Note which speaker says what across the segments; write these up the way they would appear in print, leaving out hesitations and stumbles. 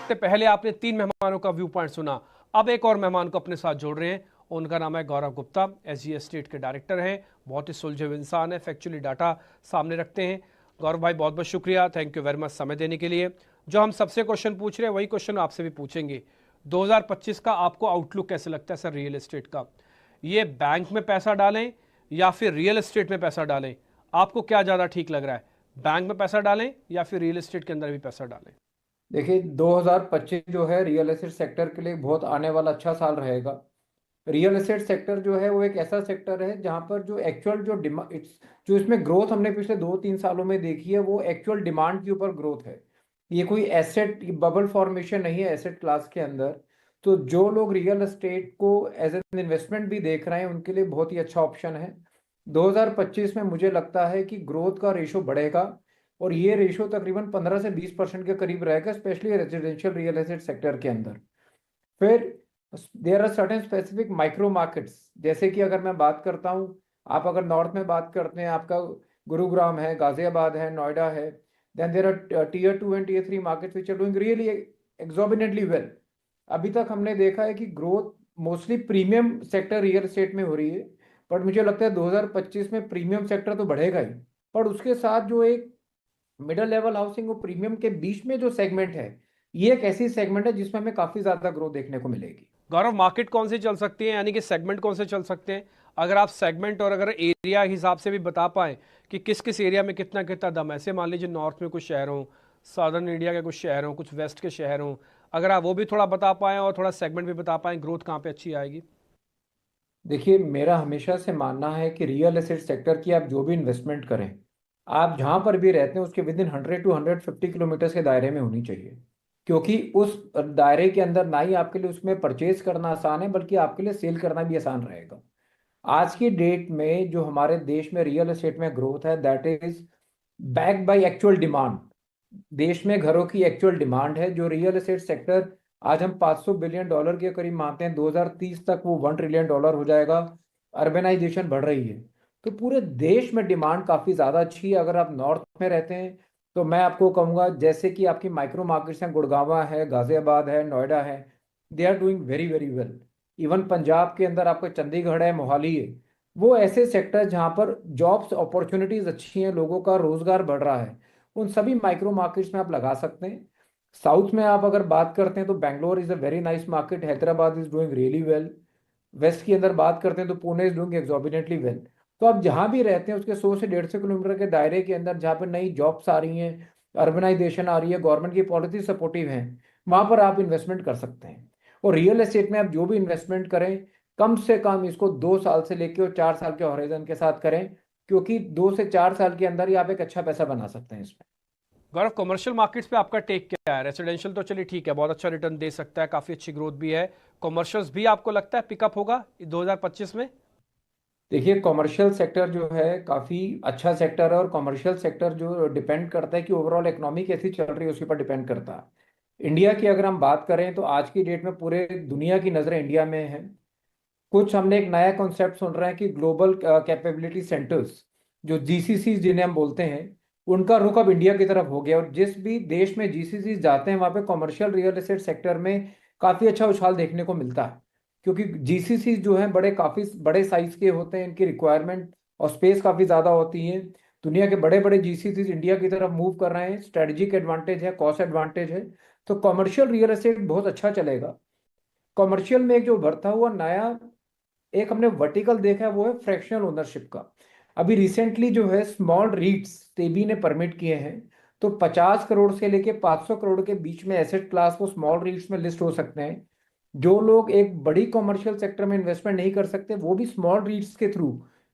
Speaker 1: से पहले आपने 3 मेहमानों का व्यू पॉइंट सुना, अब एक और मेहमान को अपने साथ जोड़ रहे हैं। उनका नाम है गौरव गुप्ता, एसजी एस्टेट के डायरेक्टर हैं। बहुत ही सुलझे हुए इंसान है, फैक्चुअली डाटा सामने रखते हैं। गौरव भाई बहुत बहुत शुक्रिया, थैंक यू वेरी मच समय देने के लिए। जो हम सबसे क्वेश्चन पूछ रहे हैं वही क्वेश्चन आपसे भी पूछेंगे। 2025 का आपको आउटलुक कैसे लगता है सर रियल एस्टेट का? ये बैंक में पैसा डालें या फिर रियल एस्टेट में पैसा डालें? आपको क्या ज़्यादा ठीक लग रहा है, बैंक में पैसा डालें या फिर रियल एस्टेट के अंदर भी पैसा डालें?
Speaker 2: देखिए 2025 जो है रियल एस्टेट सेक्टर के लिए बहुत आने वाला अच्छा साल रहेगा। रियल एस्टेट सेक्टर जो है वो एक ऐसा सेक्टर है जहां पर जो एक्चुअल जो डिमांड जो इसमें ग्रोथ हमने पिछले 2-3 सालों में देखी है वो एक्चुअल डिमांड के ऊपर ग्रोथ है। ये कोई एसेट बबल फॉर्मेशन नहीं है एसेट क्लास के अंदर। तो जो लोग रियल एस्टेट को एज एन इन्वेस्टमेंट भी देख रहे हैं उनके लिए बहुत ही अच्छा ऑप्शन है। 2025 में मुझे लगता है कि ग्रोथ का रेशो बढ़ेगा और ये रेशो तकरीबन 15 से 20% के करीब रहेगा, specially residential real estate sector के अंदर। फिर there are certain specific micro markets, जैसे कि अगर मैं बात करता हूँ, आप अगर नॉर्थ में बात करते हैं, आपका गुरुग्राम है, गाजियाबाद है, नोएडा है, then there are tier 2 and tier 3 markets which are doing really exorbitantly well. अभी तक हमने देखा है कि growth mostly premium sector real estate में हो रही है, बट मुझे लगता है 2025 में प्रीमियम सेक्टर तो बढ़ेगा ही, पर उसके साथ जो एक मिडिल लेवल हाउसिंग और प्रीमियम के बीच में जो सेगमेंट है, ये एक ऐसी सेगमेंट है जिसमें हमें काफी ज्यादा ग्रोथ देखने को मिलेगी।
Speaker 1: गौरव, मार्केट कौन से चल सकती है, यानी कि सेगमेंट कौन से चल सकते हैं? अगर आप सेगमेंट और अगर एरिया हिसाब से भी बता पाएं कि किस किस एरिया में कितना कितना दम है। ऐसे मान लीजिए नॉर्थ में कुछ शहर हों, साउदर्न इंडिया के कुछ शहर हों, कुछ वेस्ट के शहर हों, अगर आप वो भी थोड़ा बता पाएं और थोड़ा सेगमेंट भी बता पाएं, ग्रोथ कहाँ पे अच्छी आएगी?
Speaker 2: देखिए मेरा हमेशा से मानना है कि रियल एस्टेट सेक्टर की आप जो भी इन्वेस्टमेंट करें, आप जहां पर भी रहते हैं उसके विद इन 100 to 150 किलोमीटर के दायरे में होनी चाहिए। क्योंकि उस दायरे के अंदर ना ही आपके लिए उसमें परचेज करना आसान है, बल्कि आपके लिए सेल करना भी आसान रहेगा। आज की डेट में जो हमारे देश में रियल एस्टेट में ग्रोथ है, that is backed by actual demand. देश में घरों की एक्चुअल डिमांड है। जो रियल एस्टेट सेक्टर आज हम 500 बिलियन डॉलर के करीब मानते हैं, 2030 तक वो 1 ट्रिलियन डॉलर हो जाएगा। अर्बेनाइजेशन बढ़ रही है, तो पूरे देश में डिमांड काफ़ी ज़्यादा अच्छी है। अगर आप नॉर्थ में रहते हैं तो मैं आपको कहूँगा, जैसे कि आपकी माइक्रो मार्केट्स हैं, गुड़गांव है, गाजियाबाद है, नोएडा है, they are doing very very well. Even Punjab के अंदर आपका चंडीगढ़ है, मोहाली है, वो ऐसे सेक्टर जहाँ पर जॉब्स अपॉर्चुनिटीज अच्छी हैं, लोगों का रोजगार बढ़ रहा है, उन सभी माइक्रो मार्केट्स में आप लगा सकते हैं। साउथ में आप अगर बात करते हैं तो Bangalore is a very nice market, Hyderabad is doing really well. West की अंदर बात करते हैं तो Pune is doing exorbitantly well. तो आप जहां भी रहते हैं उसके 100 से 150 किलोमीटर के दायरे के अंदर जहाँ पर नई जॉब्स आ रही हैं, अर्बनाइजेशन आ रही है, गवर्नमेंट की पॉलिसी सपोर्टिव है, वहां पर आप इन्वेस्टमेंट कर सकते हैं। और रियल एस्टेट में आप जो भी इन्वेस्टमेंट करें, कम से कम इसको 2 साल से लेकर और 4 साल के हॉरिजन के साथ करें, क्योंकि 2 से 4 साल के अंदर ही आप एक अच्छा पैसा बना सकते हैं इसमें।
Speaker 1: गौरव, कमर्शियल मार्केट्स पे आपका टेक क्या है? रेसिडेंशियल तो चलिए ठीक है, बहुत अच्छा रिटर्न दे सकता है, काफी अच्छी ग्रोथ भी है। कमर्शियल्स भी आपको लगता है पिकअप होगा 2025 में?
Speaker 2: देखिए कमर्शियल सेक्टर जो है काफ़ी अच्छा सेक्टर है, और कमर्शियल सेक्टर जो डिपेंड करता है कि ओवरऑल इकोनॉमी कैसी चल रही है उसके ऊपर डिपेंड करता है। इंडिया की अगर हम बात करें तो आज की डेट में पूरे दुनिया की नज़रें इंडिया में हैं। कुछ हमने एक नया कॉन्सेप्ट सुन रहे हैं कि ग्लोबल कैपेबिलिटी सेंटर्स, जो जीसीसी जिन्हें हम बोलते हैं, उनका रुख अब इंडिया की तरफ हो गया। और जिस भी देश में जीसीसी जाते हैं वहाँ पे कमर्शियल रियल एस्टेट सेक्टर में काफ़ी अच्छा उछाल देखने को मिलता है। क्योंकि जीसीसी जो हैं बड़े काफ़ी बड़े साइज के होते हैं, इनकी रिक्वायरमेंट और स्पेस काफ़ी ज़्यादा होती है। दुनिया के बड़े बड़े जीसीसी इंडिया की तरफ मूव कर रहे हैं, स्ट्रेटजिक एडवांटेज है, कॉस्ट एडवांटेज है। तो कमर्शियल रियल एस्टेट बहुत अच्छा चलेगा। कमर्शियल में एक जो उभरता हुआ नया एक हमने वर्टिकल देखा है वो है फ्रैक्शनल ओनरशिप का। अभी रिसेंटली जो है स्मॉल रीट्स सेबी ने परमिट किए हैं, तो 50 करोड़ से लेके 500 करोड़ के बीच में एसेट क्लास वो स्मॉल रीट्स में लिस्ट हो सकते हैं। जो लोग एक बड़ी कमर्शियल सेक्टर में इन्वेस्टमेंट नहीं कर सकते वो भी स्मॉल रीट्स के थ्रू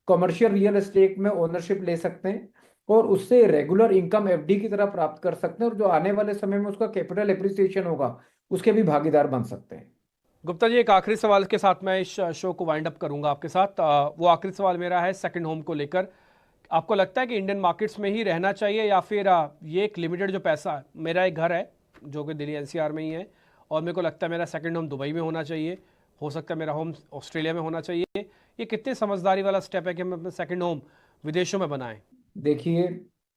Speaker 2: कमर्शियल रियल एस्टेट में ओनरशिप ले सकते हैं, और उससे रेगुलर इनकम एफडी की तरह प्राप्त कर सकते हैं, और जो आने वाले समय में उसका कैपिटल एप्रिसिएशन होगा उसके भी भागीदार बन सकते हैं।
Speaker 1: गुप्ता जी, एक आखिरी सवाल के साथ मैं इस शो को वाइंड अप करूंगा आपके साथ। वो आखिरी सवाल मेरा है सेकंड होम को लेकर। आपको लगता है कि इंडियन मार्केट्स में ही रहना चाहिए या फिर ये एक लिमिटेड जो पैसा है, मेरा एक घर है जो कि दिल्ली एनसीआर में ही है और मेरे को लगता है मेरा सेकंड होम दुबई में होना चाहिए, हो सकता है मेरा होम ऑस्ट्रेलिया में होना चाहिए, ये कितने समझदारी वाला स्टेप है कि हम अपना सेकंड होम विदेशों में बनाएं?
Speaker 2: देखिए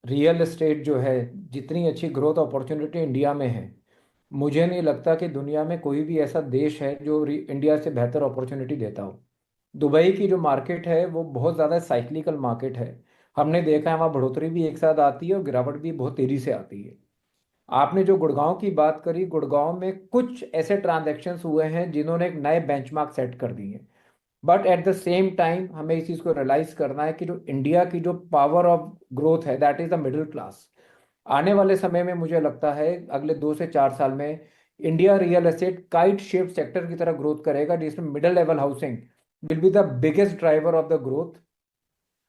Speaker 2: रियल एस्टेट जो है, जितनी अच्छी ग्रोथ अपॉर्चुनिटी इंडिया में है, मुझे नहीं लगता कि दुनिया में कोई भी ऐसा देश है जो इंडिया से बेहतर अपॉर्चुनिटी देता हो। दुबई की जो मार्केट है वो बहुत ज़्यादा साइक्लिकल मार्केट है। हमने देखा है वहाँ बढ़ोतरी भी एक साथ आती है और गिरावट भी बहुत तेज़ी से आती है। आपने जो गुड़गांव की बात करी, गुड़गांव में कुछ ऐसे ट्रांजैक्शंस हुए हैं जिन्होंने एक नए बेंचमार्क सेट कर दिए हैं। But at the same time हमें इस चीज़ को रियलाइज करना है कि जो इंडिया की जो पावर ऑफ ग्रोथ है that is the middle class. आने वाले समय में मुझे लगता है अगले 2 से 4 साल में India real estate kite shape sector की तरह ग्रोथ करेगा, जिसमें middle level housing will be the biggest driver of the growth.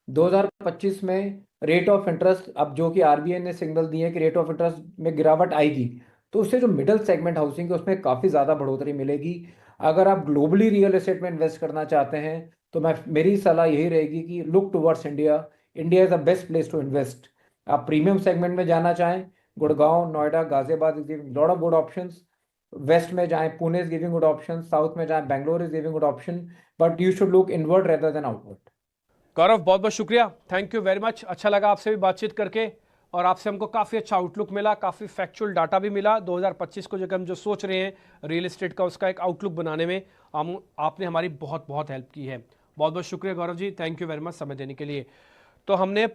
Speaker 2: 2025 में रेट ऑफ इंटरेस्ट, अब जो कि आरबीआई ने सिग्नल दिए हैं कि रेट ऑफ इंटरेस्ट में गिरावट आएगी, तो उससे जो मिडिल सेगमेंट हाउसिंग है उसमें काफ़ी ज़्यादा बढ़ोतरी मिलेगी। अगर आप ग्लोबली रियल एस्टेट में इन्वेस्ट करना चाहते हैं तो मैं मेरी सलाह यही रहेगी कि look towards India. India is the best place to invest. आप प्रीमियम सेगमेंट में जाना चाहें, Gurgaon, Noida, Ghaziabad is giving lot of good options. West में जाएं, Pune is giving good option, south में जाएं, Bangalore is giving good option. But you should look inward rather than outward.
Speaker 1: Gaurav, बहुत बहुत शुक्रिया, थैंक यू वेरी मच। अच्छा लगा आपसे भी बातचीत करके, और आपसे हमको काफ़ी अच्छा आउटलुक मिला, काफ़ी फैक्चुअल डाटा भी मिला 2025 को, जो हम जो सोच रहे हैं रियल एस्टेट का, उसका एक आउटलुक बनाने में आपने हमारी बहुत बहुत हेल्प की है। बहुत बहुत शुक्रिया Gaurav ji, thank you very much समय देने के लिए। तो हमने